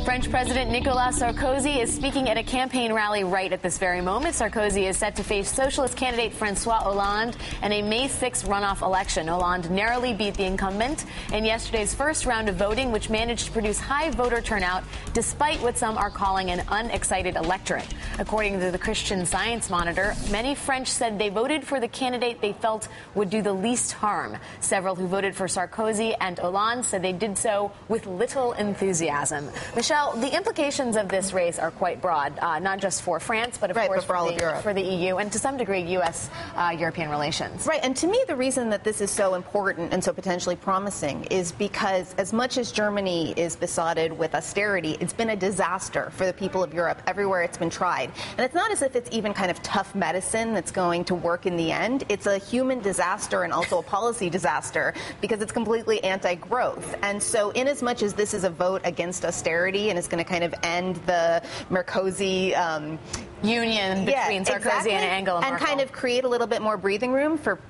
French President Nicolas Sarkozy is speaking at a campaign rally right at this very moment. Sarkozy is set to face socialist candidate Francois Hollande in a May 6 runoff election. Hollande narrowly beat the incumbent in yesterday's first round of voting, which managed to produce high voter turnout despite what some are calling an unexcited electorate. According to the Christian Science Monitor, many French said they voted for the candidate they felt would do the least harm. Several who voted for Sarkozy and Hollande said they did so with little enthusiasm. Michelle, the implications of this race are quite broad, not just for France, but of course for all of Europe, for the EU, and to some degree U.S.-European relations. Right, and to me the reason that this is so important and so potentially promising is because as much as Germany is besotted with austerity, it's been a disaster for the people of Europe everywhere it's been tried. And it's not as if it's even kind of tough medicine that's going to work in the end. It's a human disaster and also a policy disaster because it's completely anti-growth. And so in as much as this is a vote against austerity and is going to kind of end the Merkozy union between Sarkozy and Angela Merkel, and kind of create a little bit more breathing room for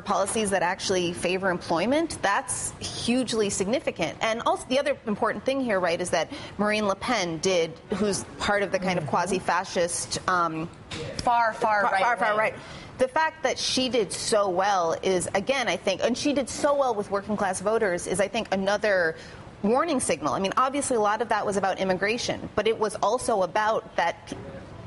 policies that actually favor employment, that's hugely significant. And also the other important thing here, right, is that Marine Le Pen who's part of the kind of quasi-fascist far right. The fact that she did so well is, again, I think, and she did so well with working class voters is, I think, another warning signal. I mean, obviously a lot of that was about immigration, but it was also about that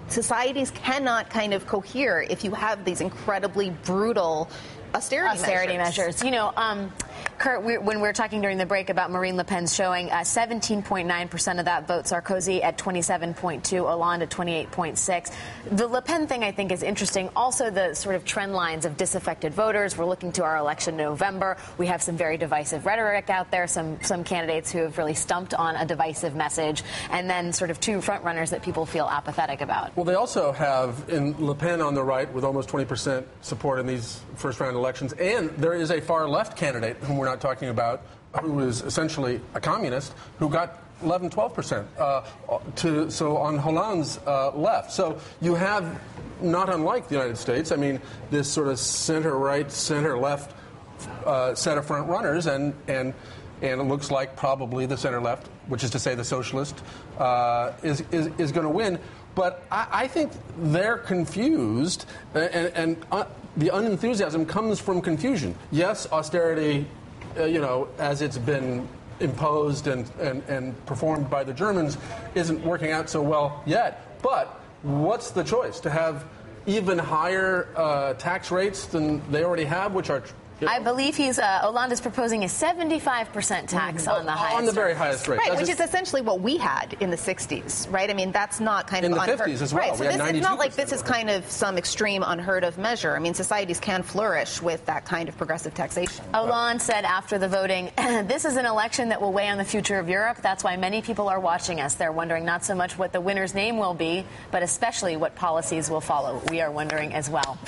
societies cannot kind of cohere if you have these incredibly brutal austerity measures. You know, Kurt, when we were talking during the break about Marine Le Pen's showing, 17.9% of that vote, Sarkozy at 27.2%, Hollande at 28.6%. The Le Pen thing, I think, is interesting. Also, the sort of trend lines of disaffected voters. We're looking to our election in November. We have some very divisive rhetoric out there, some candidates who have really stumped on a divisive message, and then sort of two frontrunners that people feel apathetic about. Well, they also have in Le Pen on the right with almost 20% support in these first-round elections, and there is a far-left candidate whom we're not talking about, who is essentially a communist, who got 11-12%. So on Hollande's left. So you have, not unlike the United States, I mean, this sort of center-right, center-left set of front runners, and it looks like probably the center-left, which is to say the socialist, is going to win. But I think they're confused, and the unenthusiasm comes from confusion. Yes, austerity, as it's been imposed and performed by the Germans, isn't working out so well yet. But what's the choice? To have even higher tax rates than they already have, which are... I believe Hollande is proposing a 75% tax on the highest on the very highest rate. Right, which is essentially what we had in the 60s, right? I mean, that's not kind of in the unheard 50s as well. Right, so it's not like this is kind of some extreme unheard of measure. I mean, societies can flourish with that kind of progressive taxation. Hollande said after the voting, this is an election that will weigh on the future of Europe. That's why many people are watching us. They're wondering not so much what the winner's name will be, but especially what policies will follow. We are wondering as well.